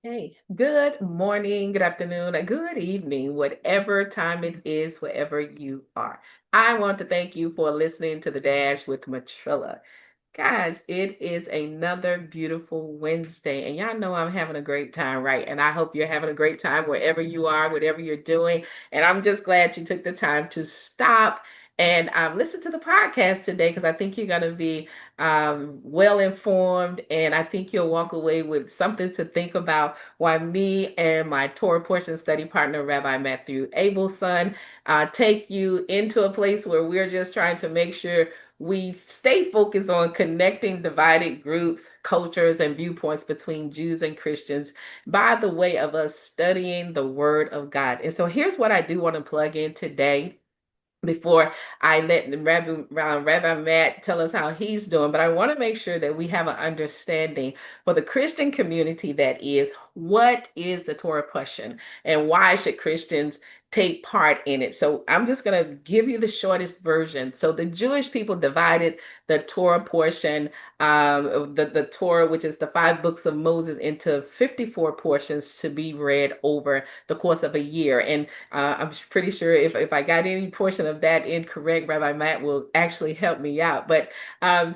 Hey, good morning, good afternoon, and good evening, whatever time it is, wherever you are. I want to thank you for listening to The Dash with Matrilla. Guys, it is another beautiful Wednesday, and y'all know I'm having a great time, right? And I hope you're having a great time wherever you are, whatever you're doing. And I'm just glad you took the time to stop and listen to the podcast today because I think you're going to be well informed, and I think you'll walk away with something to think about while me and my Torah portion study partner, Rabbi Matthew Abelson, take you into a place where we're just trying to make sure we stay focused on connecting divided groups, cultures, and viewpoints between Jews and Christians by the way of us studying the Word of God. And so here's what I do want to plug in today before I let Rabbi Matt tell us how he's doing. But I want to make sure that we have an understanding for the Christian community that is, what is the Torah question and why should Christians take part in it? So I'm just going to give you the shortest version. So the Jewish people divided the Torah portion, of the Torah, which is the five books of Moses, into 54 portions to be read over the course of a year. And I'm pretty sure if I got any portion of that incorrect, Rabbi Matt will actually help me out. But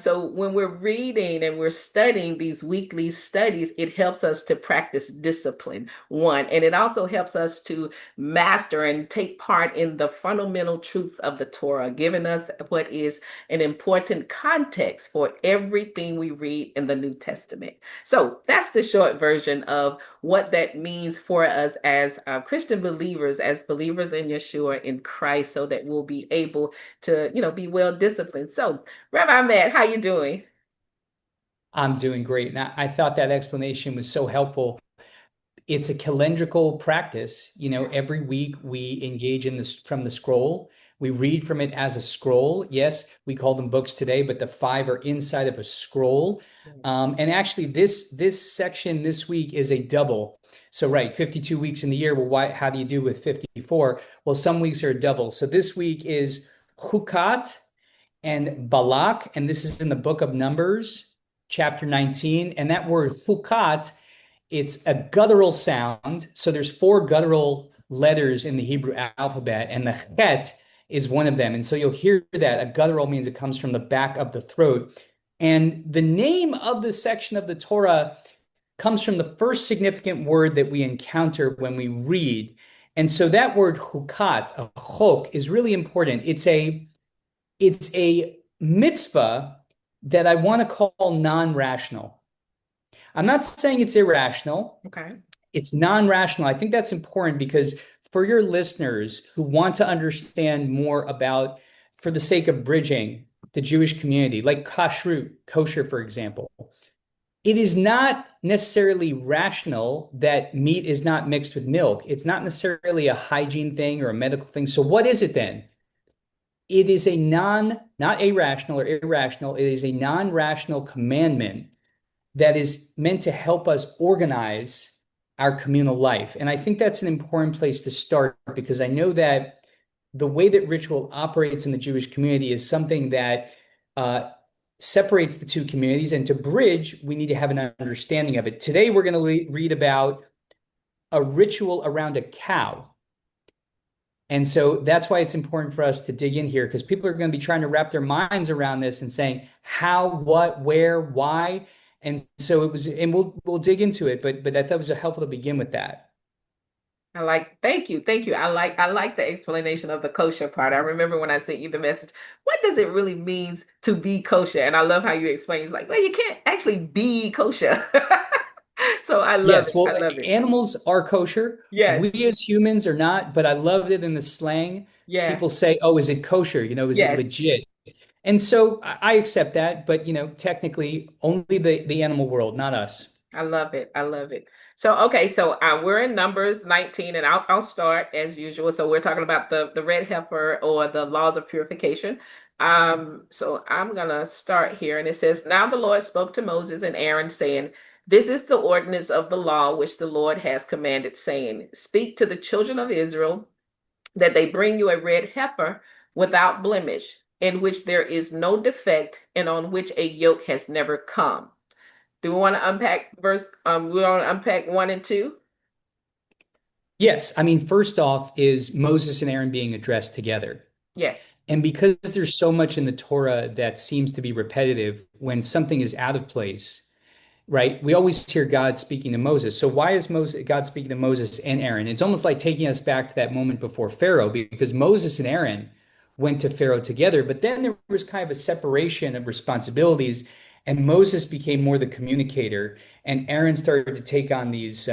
so when we're reading and we're studying these weekly studies, it helps us to practice discipline, one, and it also helps us to master and take part in the fundamental truths of the Torah, giving us what is an important context for everything we read in the New Testament. So that's the short version of what that means for us as Christian believers, as believers in Yeshua in Christ, so that we'll be able to, be well disciplined. So, Rabbi Matt, how you doing? I'm doing great. And I thought that explanation was so helpful. It's a calendrical practice. Every week we engage in this from the scroll. We read from it as a scroll. Yes, we call them books today, but the five are inside of a scroll. Yes. And actually, this section this week is a double. So, right, 52 weeks in the year. Well, how do you do with 54? Well, some weeks are a double. So this week is Hukat and Balak, and this is in the book of Numbers, chapter 19. And that word Hukat, it's a guttural sound. So there's four guttural letters in the Hebrew alphabet, and the chet is one of them. And so you'll hear that. A guttural means it comes from the back of the throat. And the name of the section of the Torah comes from the first significant word that we encounter when we read. And so that word hukat, a chok, is really important. It's a mitzvah that I want to call non-rational. I'm not saying it's irrational. Okay. It's non-rational. I think that's important because for your listeners who want to understand more about, for the sake of bridging the Jewish community, like kashrut, kosher, for example, it is not necessarily rational that meat is not mixed with milk. It's not necessarily a hygiene thing or a medical thing. So what is it then? It is not irrational or irrational. It is a non-rational commandment that is meant to help us organize our communal life. And I think that's an important place to start because I know that the way that ritual operates in the Jewish community is something that separates the two communities. And to bridge, we need to have an understanding of it. Today, we're going to read about a ritual around a cow. And so that's why it's important for us to dig in here because people are going to be trying to wrap their minds around this and saying how, what, where, why. And so it was, and we'll dig into it, but I thought it was helpful to begin with that. Thank you. I like the explanation of the kosher part. I remember when I sent you the message, what does it really mean to be kosher? And I love how you explain. It's like, well, you can't actually be kosher. So I love Yes, it. I well, love it. animals are kosher. Yes, We as humans are not, but I loved it in the slang. yeah, People say, "Oh, is it kosher? Is it yes. legit?" And so I accept that, but technically only the animal world, not us. I love it. I love it. So okay, so we're in Numbers 19, and I'll start as usual. So we're talking about the red heifer or the laws of purification. So I'm gonna start here, and it says, "Now the Lord spoke to Moses and Aaron, saying, This is the ordinance of the law which the Lord has commanded, saying, Speak to the children of Israel that they bring you a red heifer without blemish, in which there is no defect, and on which a yoke has never come." Do we want to unpack verse? We want to unpack 1 and 2. Yes, I mean, first off, is Moses and Aaron being addressed together. Yes. And because there's so much in the Torah that seems to be repetitive, when something is out of place, right? We always hear God speaking to Moses. So why is God speaking to Moses and Aaron? It's almost like taking us back to that moment before Pharaoh, because Moses and Aaron went to Pharaoh together, but then there was kind of a separation of responsibilities, and Moses became more the communicator, and Aaron started to take on these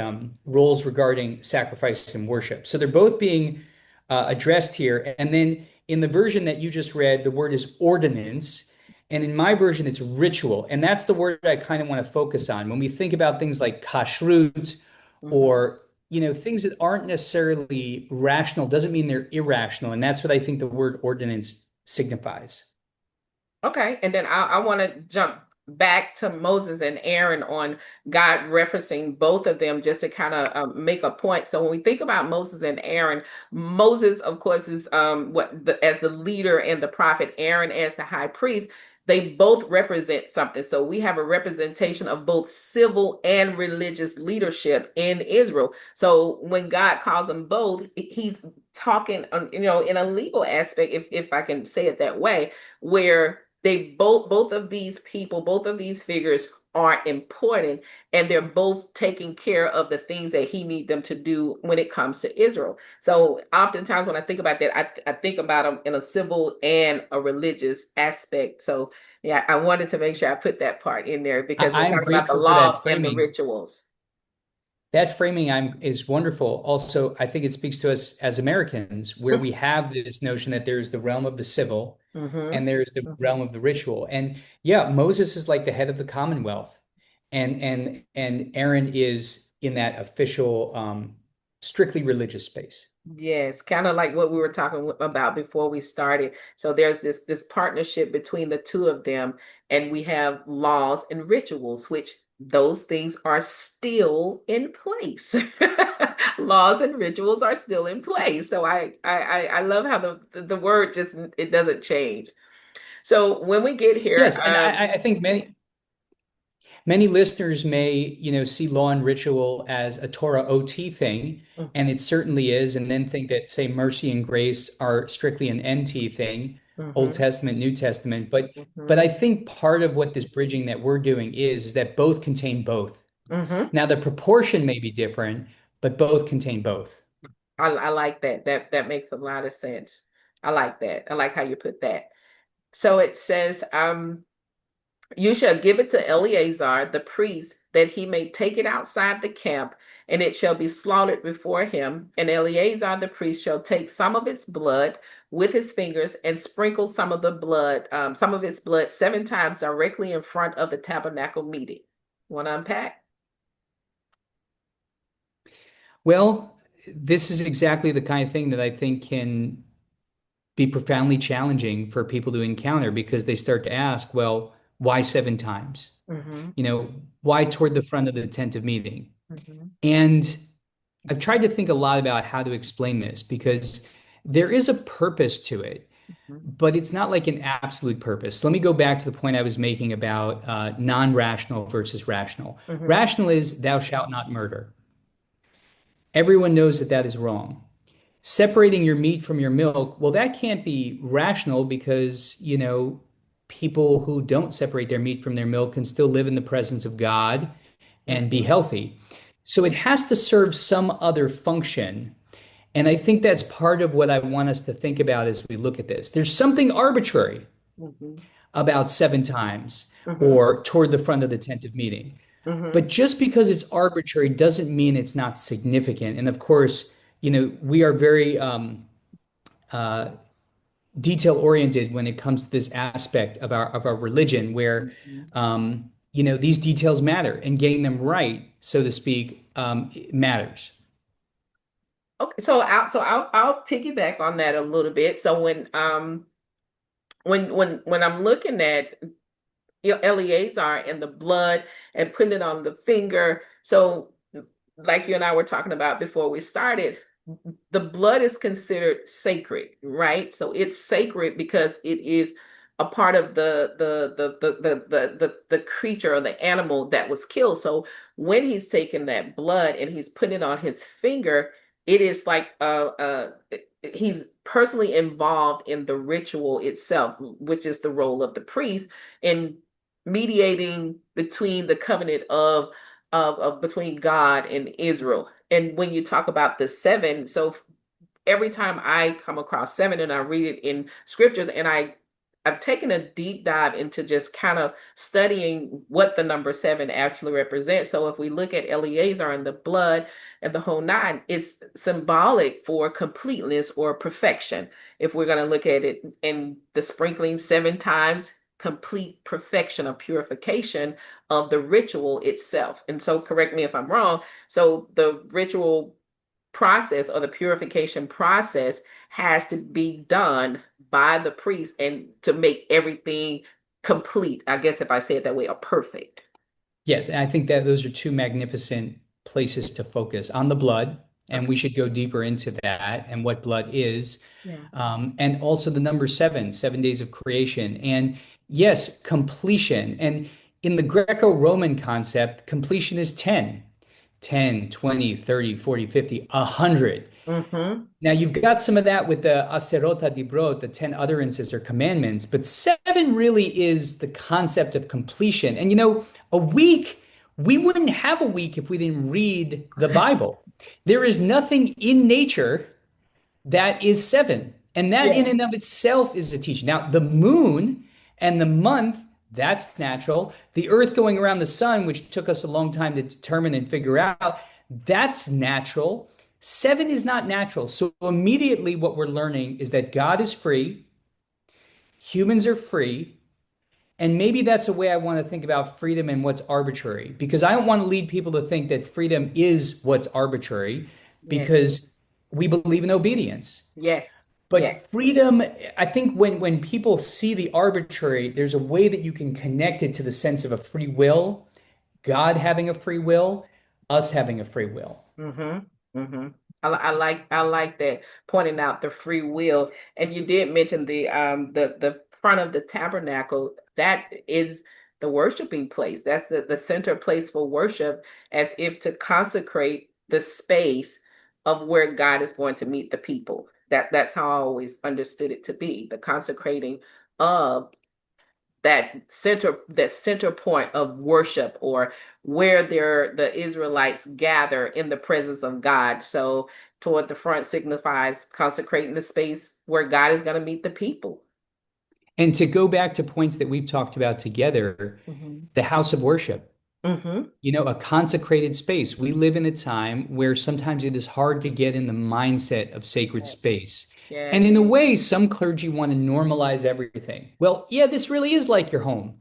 roles regarding sacrifice and worship. So they're both being addressed here. And then in the version that you just read, the word is ordinance. And in my version, it's ritual. And that's the word I kind of want to focus on. When we think about things like kashrut Hmm. or things that aren't necessarily rational doesn't mean they're irrational. And that's what I think the word ordinance signifies. Okay, and then I want to jump back to Moses and Aaron on God referencing both of them just to kind of make a point. So when we think about Moses and Aaron, Moses, of course, is as the leader and the prophet, Aaron as the high priest. They both represent something. So we have a representation of both civil and religious leadership in Israel. So when God calls them both, he's talking, in a legal aspect, if I can say it that way, where they both of these people, both of these figures are important, and they're both taking care of the things that he needs them to do when it comes to Israel. So oftentimes when I think about that, I think about them in a civil and a religious aspect. So yeah, I wanted to make sure I put that part in there because we're I'm talking about the grateful for laws that and the framing. rituals. That framing is wonderful. Also, I think it speaks to us as Americans, where we have this notion that there's the realm of the civil Mm-hmm. and there's the Mm-hmm. realm of the ritual. And yeah, Moses is like the head of the Commonwealth, and Aaron is in that official, strictly religious space. Yes, kind of like what we were talking about before we started. So there's this partnership between the two of them, and we have laws and rituals, which those things are still in place. Laws and rituals are still in place. So I love how the word just it doesn't change. So when we get here, Yes, and I think many listeners may, see law and ritual as a Torah OT thing, and mhm, it certainly is, and then think that, say, mercy and grace are strictly an NT thing, Old mhm, Testament, New Testament. But I mhm, think part of what this bridging that we're doing is that both contain both. mhm. Now, the proportion may be different, but both contain both. I like that. That makes a lot of sense. I like that. I like how you put that. So it says, you shall give it to Eleazar the priest, that he may take it outside the camp, and it shall be slaughtered before him. And Eleazar the priest shall take some of its blood with his fingers and sprinkle some of its blood 7 times directly in front of the tabernacle meeting. Want to unpack? Well, this is exactly the kind of thing that I think can be profoundly challenging for people to encounter because they start to ask, well, why 7 times? Mm-hmm. Why toward the front of the tent of meeting? Mm-hmm. And I've tried to think a lot about how to explain this because there is a purpose to it, but it's not like an absolute purpose. Let me go back to the point I was making about non-rational versus rational. Mm-hmm. Rational is thou shalt not murder. Everyone knows that that is wrong. Separating your meat from your milk, well, that can't be rational because, people who don't separate their meat from their milk can still live in the presence of God and be Mm-hmm. healthy. So it has to serve some other function. And I think that's part of what I want us to think about as we look at this. There's something arbitrary Mm-hmm. about 7 times Mm-hmm. or toward the front of the tent of meeting. Mm-hmm. But just because it's arbitrary doesn't mean it's not significant. And of course, we are very uh, detail oriented when it comes to this aspect of our religion, where Mm-hmm. these details matter, and getting them right, so to speak, matters. Okay, so I'll piggyback on that a little bit. So when I'm looking at Eleazar and the blood and putting it on the finger, so like you and I were talking about before we started, the blood is considered sacred, right? So it's sacred because it is a part of the creature or the animal that was killed. So when he's taking that blood and he's putting it on his finger, it is like he's personally involved in the ritual itself, which is the role of the priest in mediating between the covenant of between God and Israel. And when you talk about the seven, so every time I come across seven and I read it in scriptures and I've taken a deep dive into just kind of studying what the number seven actually represents. So if we look at Eleazar and the blood and the whole nine, it's symbolic for completeness or perfection. If we're going to look at it in the sprinkling seven times, complete perfection or purification of the ritual itself. And so correct me if I'm wrong. So the ritual process or the purification process has to be done by the priest and to make everything complete. I guess if I say it that way, or perfect. Yes, and I think that those are two magnificent places to focus on the blood, and Okay. we should go deeper into that and what blood is, Yeah. and also the number seven, 7 days of creation, and yes, completion. And in the Greco-Roman concept, completion is 10, 10, 20, 30, 40, 50, 100. Mm-hmm. Now you've got some of that with the Aserota Dibrot, the 10 utterances or commandments, but seven really is the concept of completion. And a week, we wouldn't have a week if we didn't read the Bible. There is nothing in nature that is seven. And that in Yeah. and of itself is a teaching. Now, the moon and the month, that's natural. The earth going around the sun, which took us a long time to determine and figure out, that's natural. Seven is not natural. So immediately what we're learning is that God is free, humans are free, and maybe that's a way I want to think about freedom and what's arbitrary, because I don't want to lead people to think that freedom is what's arbitrary, Yes. because we believe in obedience. Yes. But Yes. freedom, I think when people see the arbitrary, there's a way that you can connect it to the sense of a free will, God having a free will, us having a free will. Mm-hmm. Mm-hmm. I like that pointing out the free will. And you did mention the front of the tabernacle. That is the worshiping place. That's the center place for worship, as if to consecrate the space of where God is going to meet the people. That's how I always understood it to be, the consecrating of that center point of worship, or where the Israelites gather in the presence of God. So toward the front signifies consecrating the space where God is going to meet the people. And to go back to points that we've talked about together, Mm-hmm. the house of worship, Mm-hmm. a consecrated space. We live in a time where sometimes it is hard to get in the mindset of sacred Yes. space. Yes. And in a way, some clergy want to normalize everything. Well, yeah, this really is like your home.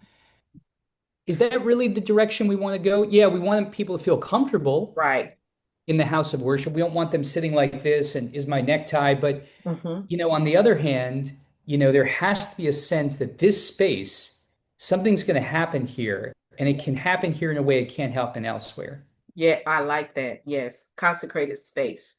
Is that really the direction we want to go? Yeah, we want people to feel comfortable Right. in the house of worship. We don't want them sitting like this and is my necktie. But, Mm-hmm. on the other hand, there has to be a sense that this space, something's going to happen here, and it can happen here in a way it can't happen elsewhere. Yeah, I like that. Yes, consecrated space.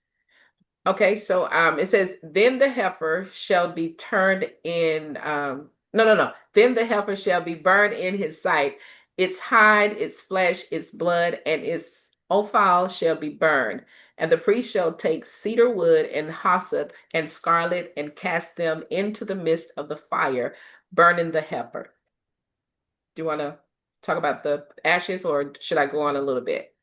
Okay, so it says, then the heifer shall be turned in no, no, no. Then the heifer shall be burned in his sight. Its hide, its flesh, its blood, and its offal shall be burned. And the priest shall take cedar wood and hyssop and scarlet and cast them into the midst of the fire, burning the heifer. Do you want to talk about the ashes, or should I go on a little bit?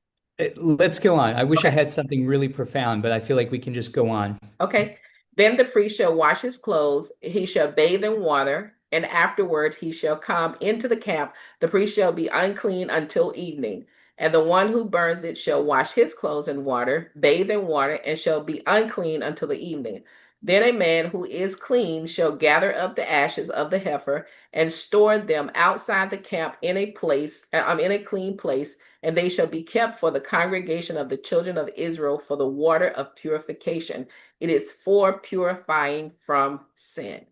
Let's go on. I wish I Okay. had something really profound, but I feel like we can just go on. Okay. Then the priest shall wash his clothes, he shall bathe in water, and afterwards he shall come into the camp. The priest shall be unclean until evening. And the one who burns it shall wash his clothes in water, bathe in water, and shall be unclean until the evening. Then a man who is clean shall gather up the ashes of the heifer and store them outside the camp in a place, in a clean place, and they shall be kept for the congregation of the children of Israel for the water of purification. It is for purifying from sin.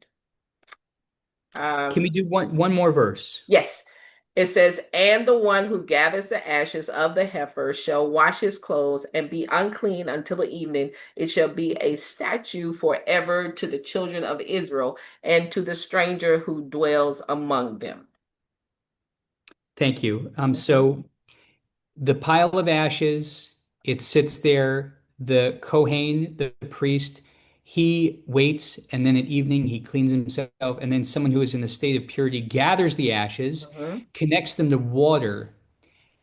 Can we Um, do one more verse? yes. It says, and the one who gathers the ashes of the heifer shall wash his clothes and be unclean until the evening. It shall be a statute forever to the children of Israel and to the stranger who dwells among them. Thank you. Mhm, So the pile of ashes, it sits there. The Kohen, the priest, he waits, and then at evening he cleans himself, and then someone who is in a state of purity gathers the ashes, mhm, connects them to water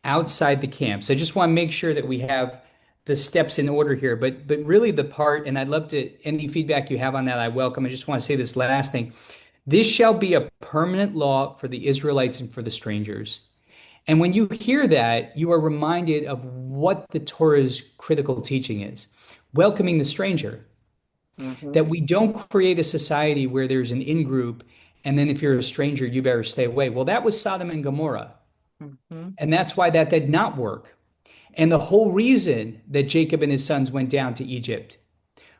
outside the camp. So I just want to make sure that we have the steps in order here. But really the part, and I'd love to any feedback you have on that, I welcome. I just want to say this last thing. This shall be a permanent law for the Israelites and for the strangers. And when you hear that, you are reminded of what the Torah's critical teaching is, welcoming the stranger, mhm, that we don't create a society where there's an in-group, and then if you're a stranger, you better stay away. Well, that was Sodom and Gomorrah. mhm, And that's why that did not work. And the whole reason that Jacob and his sons went down to Egypt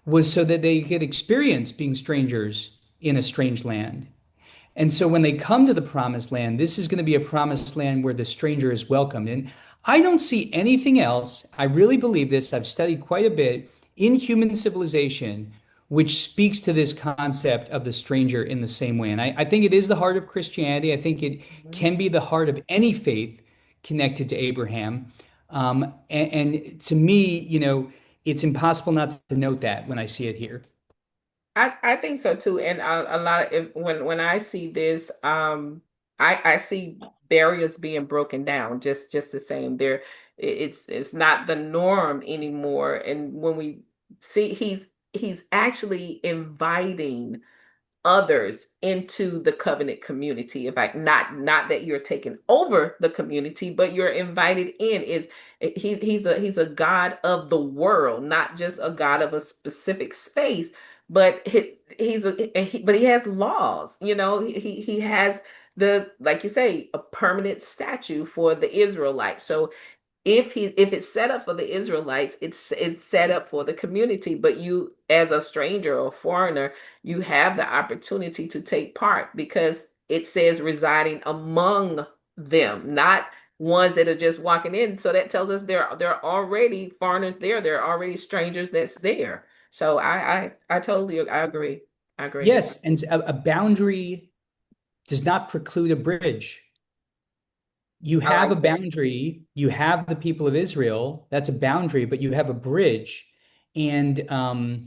was so that they could experience being strangers in a strange land. And so when they come to the promised land, this is going to be a promised land where the stranger is welcomed. And I don't see anything else. I really believe this. I've studied quite a bit in human civilization, which speaks to this concept of the stranger in the same way. And I think it is the heart of Christianity. I think it mhm. can be the heart of any faith connected to Abraham. And to me, it's impossible not to note that when I see it here. I think so too, and a lot of when I see this, I see barriers being broken down. Just the same, there, it's not the norm anymore. And when we see, he's actually inviting others into the covenant community. In fact, not that you're taking over the community, but you're invited in. Is he's a God of the world, not just a God of a specific space, but but he has laws. He has the, like you say, a permanent statue for the Israelites. So if it's set up for the Israelites, it's set up for the community. But you, as a stranger or foreigner, you have the opportunity to take part because it says residing among them, not ones that are just walking in. So that tells us there are already foreigners there. There are already strangers that's there. So I totally I agree. I agree. Yes, and a boundary does not preclude a bridge. You I have a like that. boundary, you have the people of Israel, that's a boundary, but you have a bridge. And I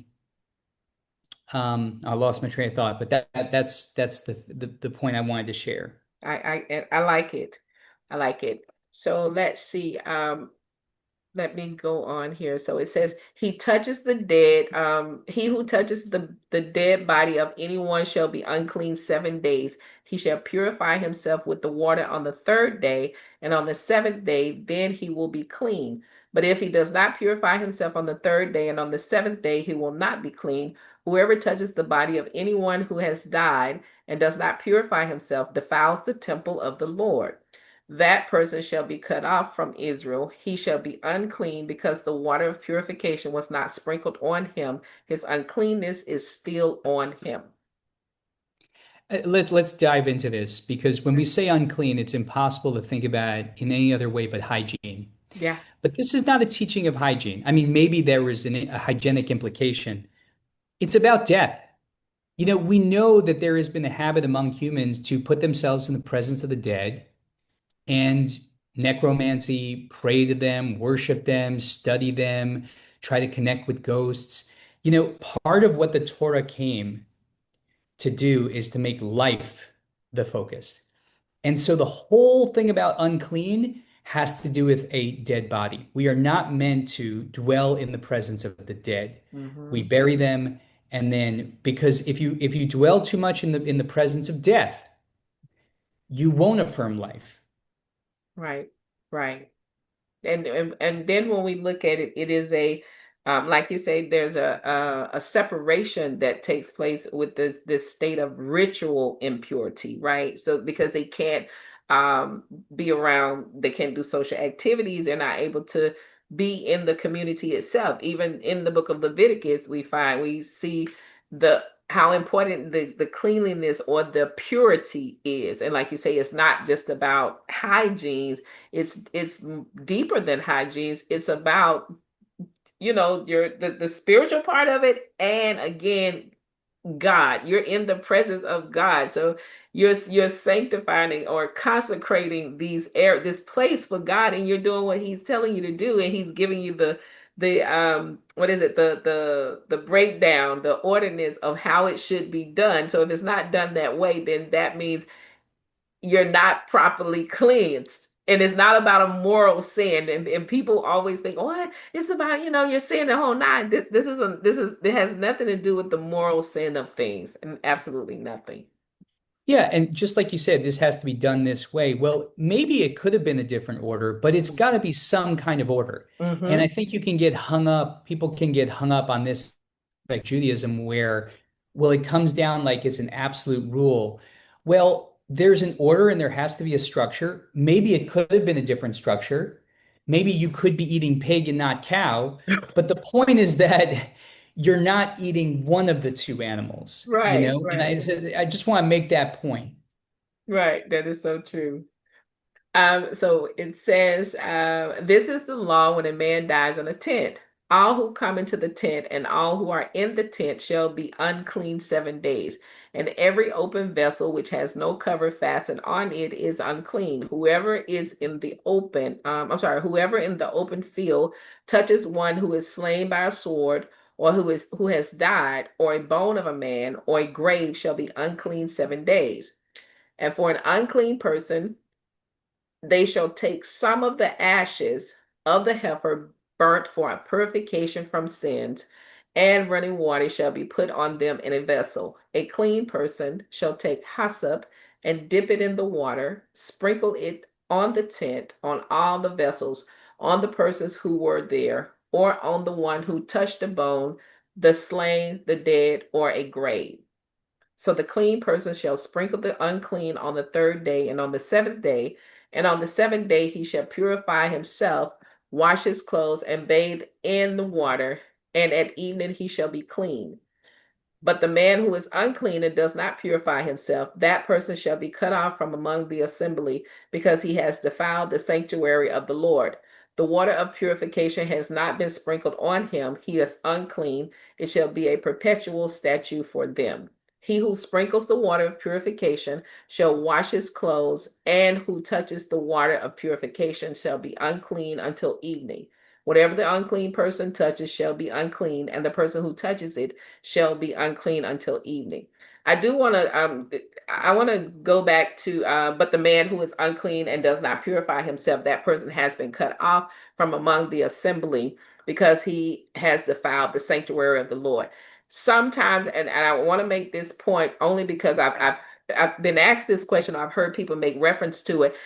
lost my train of thought, but that's the point I wanted to share. I like it. I like it. So let's see. Let me go on here. So it says, he touches the dead. He who touches the dead body of anyone shall be unclean 7 days. He shall purify himself with the water on the third day, and on the seventh day, then he will be clean. But if he does not purify himself on the third day and on the seventh day, he will not be clean. Whoever touches the body of anyone who has died and does not purify himself defiles the temple of the Lord. That person shall be cut off from Israel. He shall be unclean because the water of purification was not sprinkled on him. His uncleanness is still on him. Let's dive into this because when we say unclean, it's impossible to think about it in any other way but hygiene. Yeah. But this is not a teaching of hygiene. I mean, maybe there was a hygienic implication. It's about death. We know that there has been a habit among humans to put themselves in the presence of the dead and necromancy, pray to them, worship them, study them, try to connect with ghosts. Part of what the Torah came to do is to make life the focus. And so the whole thing about unclean has to do with a dead body. We are not meant to dwell in the presence of the dead. We Mm-hmm. bury them, and then because if you dwell too much in the presence of death, you won't affirm life. Right. Right. And then when we look at it, it is a like you say, there's a separation that takes place with this state of ritual impurity, right? So because they can't um be around, they can't do social activities, they're not able to be in the community itself. Even in the book of Leviticus, we see the how important the cleanliness or the purity is. And like you say, it's not just about hygiene. It's deeper than hygiene. It's about, your the spiritual part of it, and again, God. You're in the presence of God. So you're sanctifying or consecrating this place for God, and you're doing what He's telling you to do, and He's giving you the what is it, the breakdown, the ordinance of how it should be done. So if it's not done that way, then that means you're not properly cleansed. And it's not about a moral sin. And people always think, oh, it's about, you're sin the whole nine. It has nothing to do with the moral sin of things, and absolutely nothing. Yeah, and just like you said, this has to be done this way. Well, maybe it could have been a different order, but it's got to be some kind of order. And I Mm-hmm. think people can get hung up on this, like Judaism, where, well, it comes down like it's an absolute rule. Well, there's an order and there has to be a structure. Maybe it could have been a different structure. Maybe you could be eating pig and not cow. But the point is that you're not eating one of the two animals, you Right, know? And right, I just want to make that point. right. That is so true. So it says, this is the law when a man dies in a tent. All who come into the tent and all who are in the tent shall be unclean 7 days. And every open vessel which has no cover fastened on it is unclean. Whoever in the open field touches one who is slain by a sword, or who has died, or a bone of a man, or a grave shall be unclean 7 days. And for an unclean person, they shall take some of the ashes of the heifer burnt for a purification from sins, and running water shall be put on them in a vessel. A clean person shall take hyssop and dip it in the water, sprinkle it on the tent, on all the vessels, on the persons who were there, or on the one who touched the bone, the slain, the dead, or a grave. So the clean person shall sprinkle the unclean on the third day and on the seventh day, and on the seventh day he shall purify himself, wash his clothes, and bathe in the water, and at evening he shall be clean. But the man who is unclean and does not purify himself, that person shall be cut off from among the assembly, because he has defiled the sanctuary of the Lord. The water of purification has not been sprinkled on him. He is unclean. It shall be a perpetual statute for them. He who sprinkles the water of purification shall wash his clothes, and who touches the water of purification shall be unclean until evening. Whatever the unclean person touches shall be unclean, and the person who touches it shall be unclean until evening. I do want to I want to go back to but the man who is unclean and does not purify himself, that person has been cut off from among the assembly, because he has defiled the sanctuary of the Lord. Sometimes, and I want to make this point only because I've been asked this question. I've heard people make reference to it.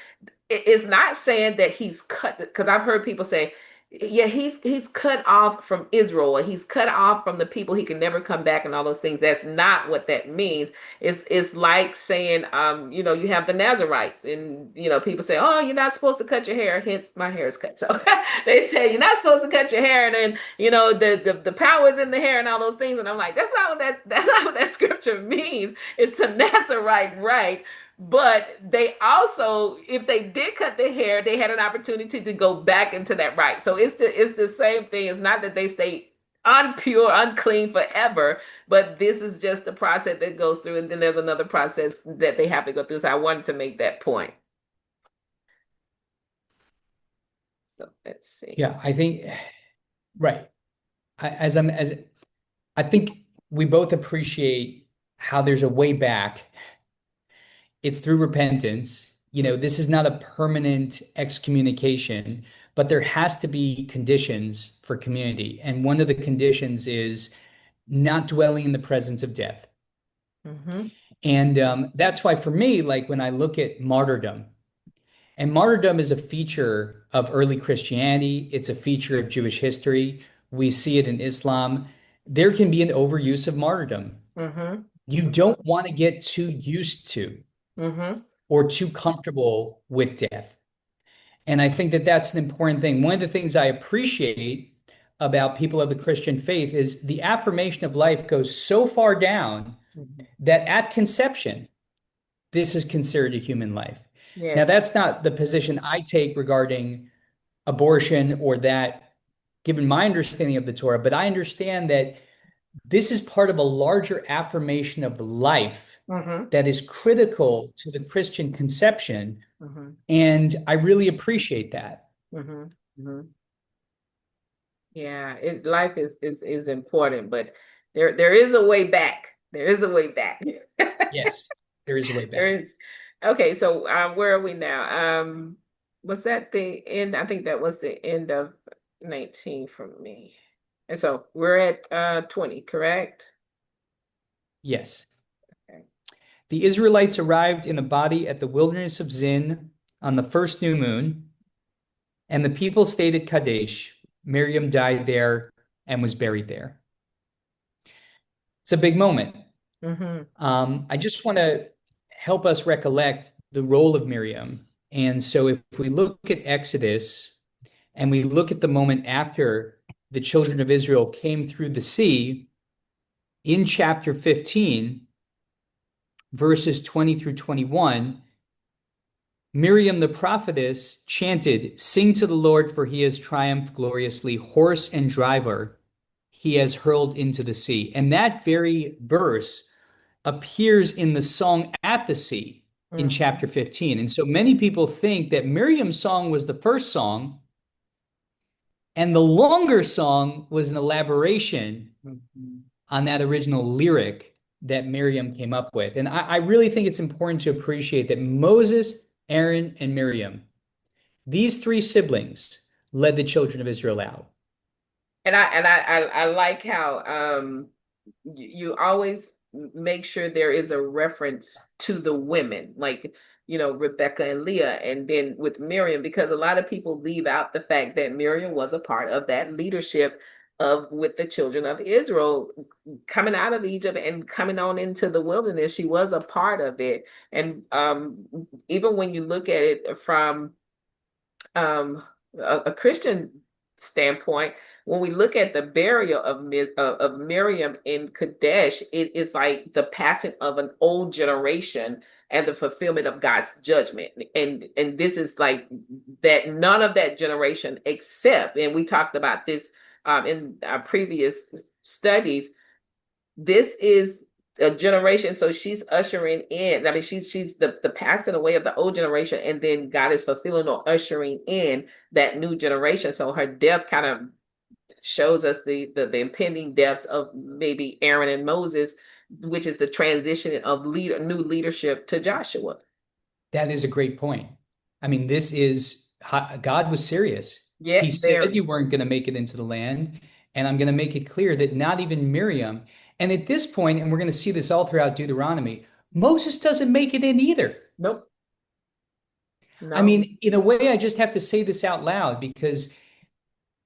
It's not saying that he's cut, because I've heard people say, yeah, he's cut off from Israel, or he's cut off from the people, he can never come back, and all those things. That's not what that means. It's like saying, you have the Nazarites, and people say, oh, you're not supposed to cut your hair, hence my hair is cut. So they say you're not supposed to cut your hair, and then the power is in the hair and all those things. And I'm like, that's not what that scripture means. It's a Nazarite, right? But they also, if they did cut their hair, they had an opportunity to go back into that right. So it's the same thing. It's not that they stay unpure, unclean forever, but this is just the process that goes through, and then there's another process that they have to go through. So I wanted to make that point. So let's see. Yeah, I think right. As I think we both appreciate how there's a way back. It's through repentance. This is not a permanent excommunication, but there has to be conditions for community. And one of the conditions is not dwelling in the presence of death. Mm-hmm. And that's why for me, like when I look at martyrdom, and martyrdom is a feature of early Christianity, it's a feature of Jewish history. We see it in Islam. There can be an overuse of martyrdom. Mm-hmm. You don't want to get too used to Mm-hmm. or too comfortable with death. And I think that that's an important thing. One of the things I appreciate about people of the Christian faith is the affirmation of life goes so far down Mhm. that at conception, this is considered a human life. Now, Yes. that's not the position I take regarding abortion or that, given my understanding of the Torah, but I understand that this is part of a larger affirmation of life Mm-hmm. that is critical to the Christian conception. Mm-hmm. And I really appreciate that. Mm-hmm. Mm-hmm. Yeah, life is important, but there is a way back. There is a way back. Yes, there is a way There back. is. Okay, so where are we now? Was that the end? I think that was the end of 19 for me. And so we're at 20, correct? Yes. Okay. The Israelites arrived in a body at the wilderness of Zin on the first new moon, and the people stayed at Kadesh. Miriam died there and was buried there. It's a big moment. Mm-hmm. I just want to help us recollect the role of Miriam. And so if we look at Exodus and we look at the moment after the children of Israel came through the sea in chapter 15, verses 20 through 21, Miriam the prophetess chanted, "Sing to the Lord, for he has triumphed gloriously. Horse and driver he has hurled into the sea." And that very verse appears in the song At the Sea in Mm-hmm. chapter 15. And so many people think that Miriam's song was the first song, and the longer song was an elaboration Mm-hmm. on that original lyric that Miriam came up with. And I really think it's important to appreciate that Moses, Aaron, and Miriam, these three siblings, led the children of Israel out. And I like how you always make sure there is a reference to the women, like Rebecca and Leah, and then with Miriam, because a lot of people leave out the fact that Miriam was a part of that leadership of with the children of Israel coming out of Egypt and coming on into the wilderness. She was a part of it, and even when you look at it from um, a Christian standpoint, when we look at the burial of Miriam in Kadesh, it is like the passing of an old generation and the fulfillment of God's judgment. And this is like that none of that generation except, and we talked about this in our previous studies, this is a generation. So she's ushering in. I mean, she's the passing away of the old generation, and then God is fulfilling or ushering in that new generation. So her death kind of shows us the impending deaths of maybe Aaron and Moses, which is the transition of new leadership to Joshua. That is a great point. I mean, this is God was serious. Yeah, He said very. you weren't going to make it into the land, and I'm going to make it clear that not even Miriam, and at this point, and we're going to see this all throughout Deuteronomy, Moses doesn't make it in either. Nope. I No. mean, in a way, I just have to say this out loud because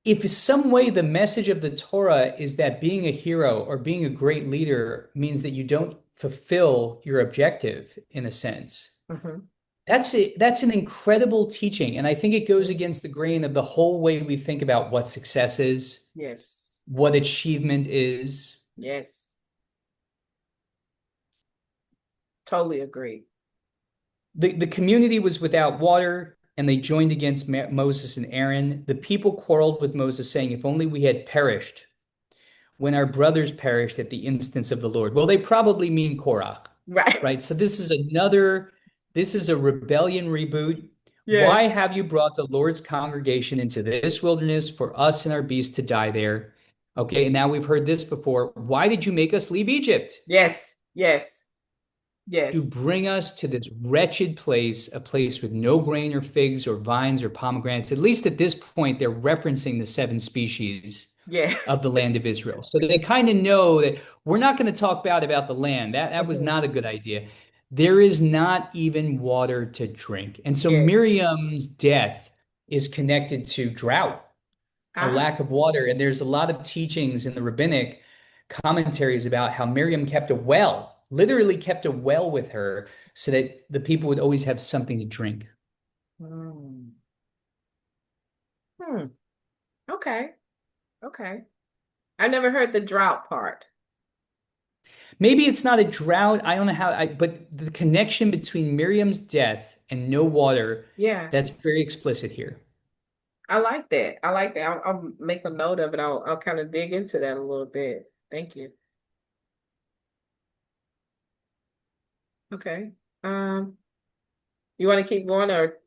if some way the message of the Torah is that being a hero or being a great leader means that you don't fulfill your objective in a sense, Hmm. that's an incredible teaching. And I think it goes against the grain of the whole way we think about what success is, Yes. what achievement is. Yes. Totally agree. The community was without water and they joined against Moses and Aaron. The people quarreled with Moses, saying, "If only we had perished when our brothers perished at the instance of the Lord." Well, they probably mean Korach, Right. right? So this is a rebellion reboot. Yes. Why have you brought the Lord's congregation into this wilderness for us and our beasts to die there? Okay, and now we've heard this before. Why did you make us leave Egypt? Yes. Yes. To Yes. bring us to this wretched place, a place with no grain or figs or vines or pomegranates. At least at this point, they're referencing the seven species Yeah. of the land of Israel. So they kind of know that we're not going to talk bad about the land. That was Mhm. not a good idea. There is not even water to drink. And so Yes. Miriam's death is connected to drought, a Ah. lack of water. And there's a lot of teachings in the rabbinic commentaries about how Miriam kept a well, literally kept a well with her so that the people would always have something to drink. Hmm. Hmm. Okay. Okay. I never heard the drought part. Maybe it's not a drought. I don't know but the connection between Miriam's death and no water, Yeah, that's very explicit here. I like that. I like that. I'll make a note of it. I'll kind of dig into that a little bit. Thank you. Okay. Um, you want to keep going or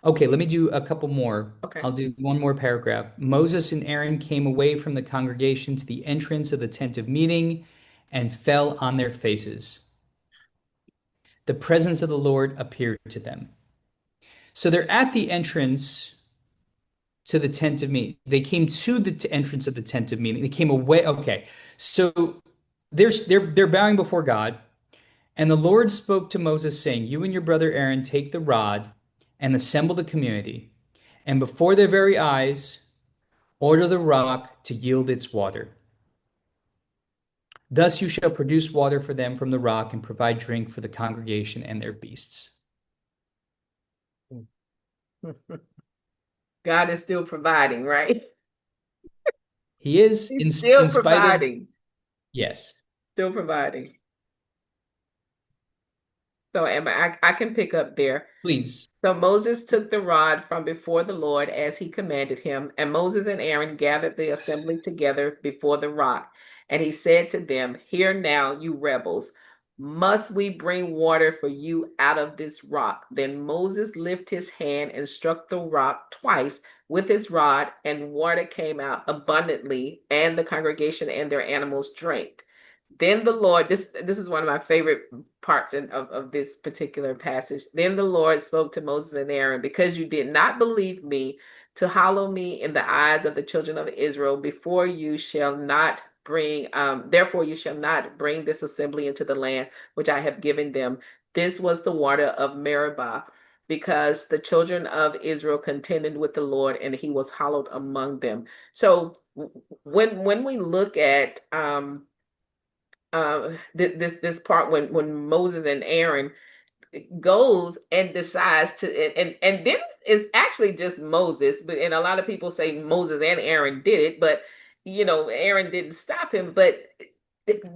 Okay, let me do a couple more. okay. I'll do one more paragraph. Moses and Aaron came away from the congregation to the entrance of the tent of meeting and fell on their faces. The presence of the Lord appeared to them. So they're at the entrance to the tent of meeting. They came to the entrance of the tent of meeting. They came away. Okay. So they're bowing before God, and the Lord spoke to Moses, saying, "You and your brother Aaron take the rod and assemble the community, and before their very eyes order the rock to yield its water. Thus you shall produce water for them from the rock and provide drink for the congregation and their beasts." God is still providing, right? He is He's still in spite of, providing. yes, Still providing. So I can pick up there. please. So Moses took the rod from before the Lord as he commanded him, and Moses and Aaron gathered the assembly together before the rock. And he said to them, "Hear now, you rebels, must we bring water for you out of this rock?" Then Moses lifted his hand and struck the rock twice with his rod, and water came out abundantly, and the congregation and their animals drank. Then the Lord, this is one of my favorite parts of this particular passage. Then the Lord spoke to Moses and Aaron, "Because you did not believe me to hallow me in the eyes of the children of Israel, therefore you shall not bring this assembly into the land which I have given them." This was the water of Meribah, because the children of Israel contended with the Lord, and he was hallowed among them. So when we look at this part when Moses and Aaron goes and decides to and then it's actually just Moses, but and a lot of people say Moses and Aaron did it, but Aaron didn't stop him, but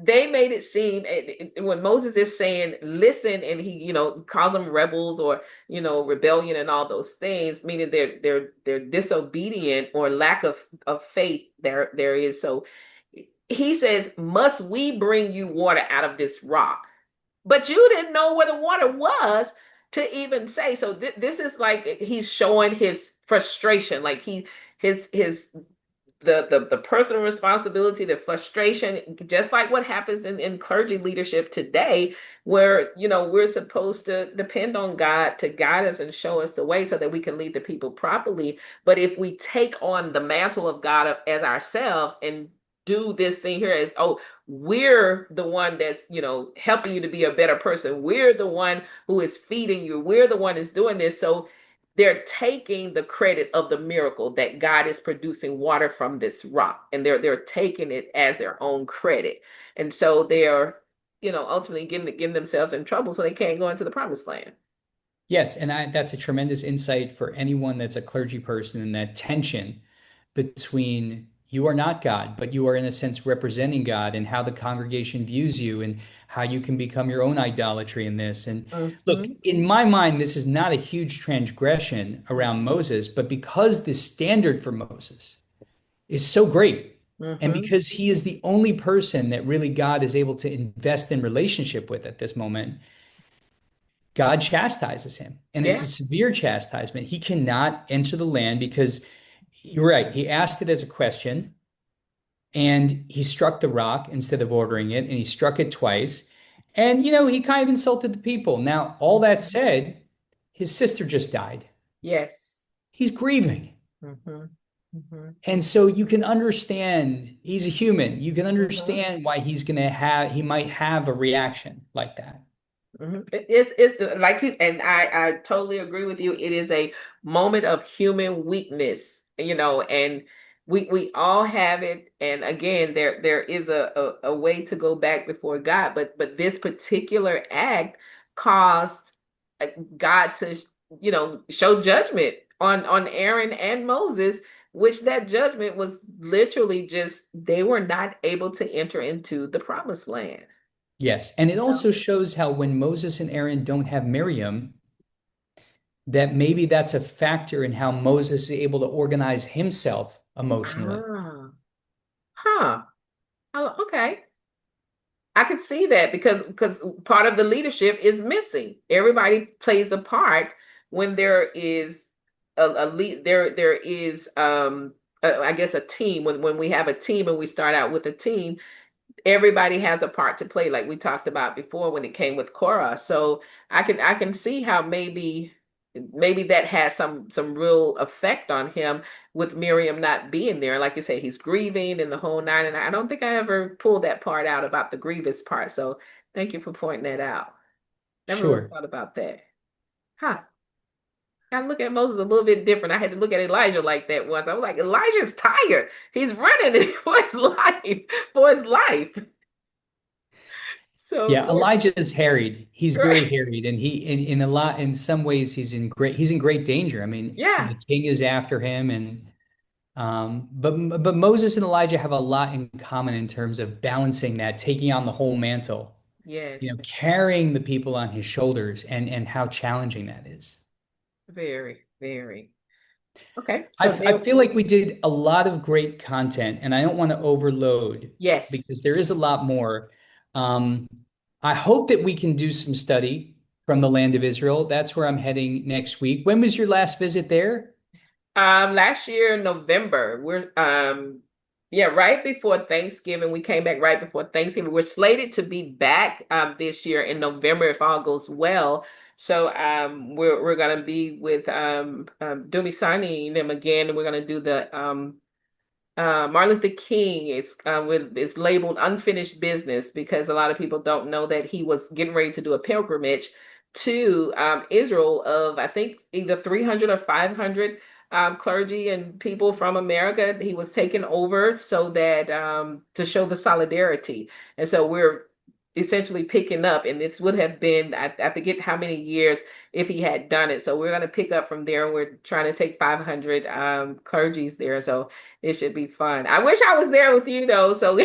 they made it seem when Moses is saying listen, and he calls them rebels or rebellion and all those things, meaning they're disobedient or lack of faith there is. So he says, "Must we bring you water out of this rock?" But you didn't know where the water was to even say. So this is like he's showing his frustration, like his the personal responsibility, the frustration, just like what happens in clergy leadership today, where we're supposed to depend on God to guide us and show us the way so that we can lead the people properly. But if we take on the mantle of God as ourselves and do this thing here as, oh, we're the one that's helping you to be a better person, we're the one who is feeding you, we're the one that's doing this, so they're taking the credit of the miracle that God is producing water from this rock, and they're taking it as their own credit, and so they're ultimately getting themselves in trouble, so they can't go into the promised land. Yes, and that's a tremendous insight for anyone that's a clergy person, and that tension between you are not God, but you are in a sense representing God, and how the congregation views you, and how you can become your own idolatry in this. And look, Mm-hmm. in my mind, this is not a huge transgression around Moses, but because the standard for Moses is so great, and Mm-hmm. because he is the only person that really God is able to invest in relationship with at this moment, God chastises him, and it's a Yeah. severe chastisement. He cannot enter the land because you're right. He asked it as a question, and he struck the rock instead of ordering it, and he struck it twice. And, he kind of insulted the people. Now, all that Mm-hmm. said, his sister just died. Yes. He's grieving. Mm-hmm. Mm-hmm. And so you can understand he's a human. You can Mm-hmm. understand why he might have a reaction like that. It's like and I totally agree with you. It is a moment of human weakness, and we all have it. And again, there is a way to go back before God, but this particular act caused God to show judgment on Aaron and Moses, which that judgment was literally just they were not able to enter into the promised land. Yes. And it So, also shows how when Moses and Aaron don't have Miriam, that maybe that's a factor in how Moses is able to organize himself emotionally. ah, huh. Oh, okay. I can see that because part of the leadership is missing. Everybody plays a part when there is a lead. There is I guess a team when we have a team and we start out with a team, everybody has a part to play, like we talked about before when it came with Korah. So I can see how maybe that has some real effect on him with Miriam not being there. Like you say, he's grieving and the whole nine. And I don't think I ever pulled that part out about the grievous part. So thank you for pointing that out. Never really Sure. thought about that. Huh. I look at Moses a little bit different. I had to look at Elijah like that once. I was like, Elijah's tired. He's running for his life, for his life. So Yeah, Lord, Elijah is harried. He's very right. harried, and he in a lot in some ways he's in great danger. I mean, Yeah. the king is after him, and but Moses and Elijah have a lot in common in terms of balancing that, taking on the whole mantle, Yes. carrying the people on his shoulders, and how challenging that is. Very, very. Okay. I, So f- I there, feel like we did a lot of great content, and I don't want to overload yes. because there is a lot more. Um, I hope that we can do some study from the land of Israel. That's where I'm heading next week. When was your last visit there? Last year in November, we're yeah, right before Thanksgiving. We came back right before Thanksgiving. We're slated to be back this year in November if all goes well. So we're gonna be with Dumisani and them again, and we're gonna do the Martin Luther King is labeled unfinished business because a lot of people don't know that he was getting ready to do a pilgrimage to Israel of I think either 300 or 500 clergy and people from America. He was taken over so that to show the solidarity, and so we're essentially picking up, and this would have been I forget how many years if he had done it. So we're going to pick up from there. We're trying to take 500 clergies there. So it should be fun. I wish I was there with you though. So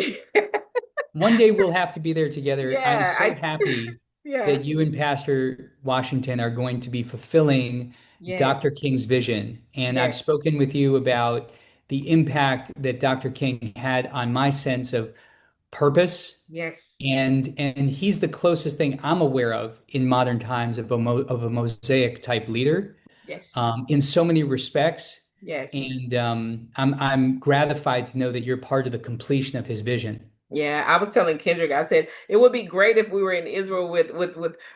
One day we'll have to be there together. I'm yeah, so happy yeah, that you and Pastor Washington are going to be fulfilling yes, Dr. King's vision. And I've yes, spoken with you about the impact that Dr. King had on my sense of purpose. yes, And he's the closest thing I'm aware of in modern times of a mosaic type leader yes, in so many respects. yes. And I'm gratified to know that you're part of the completion of his vision. Yeah, I was telling Kendrick, I said it would be great if we were in Israel with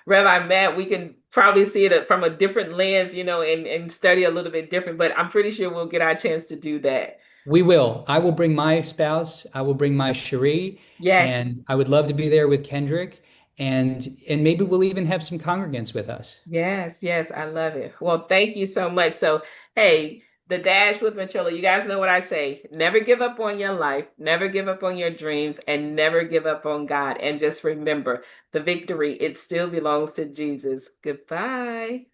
Rabbi Matt. We can probably see it from a different lens, and study a little bit different. But I'm pretty sure we'll get our chance to do that. We will. I will bring my spouse. I will bring my Cherie, Yes. and I would love to be there with Kendrick, and maybe we'll even have some congregants with us. Yes, yes, I love it. Well, thank you so much. So, hey, the dash with Matrilla, you guys know what I say. Never give up on your life, never give up on your dreams, and never give up on God. And just remember, the victory, it still belongs to Jesus. Goodbye.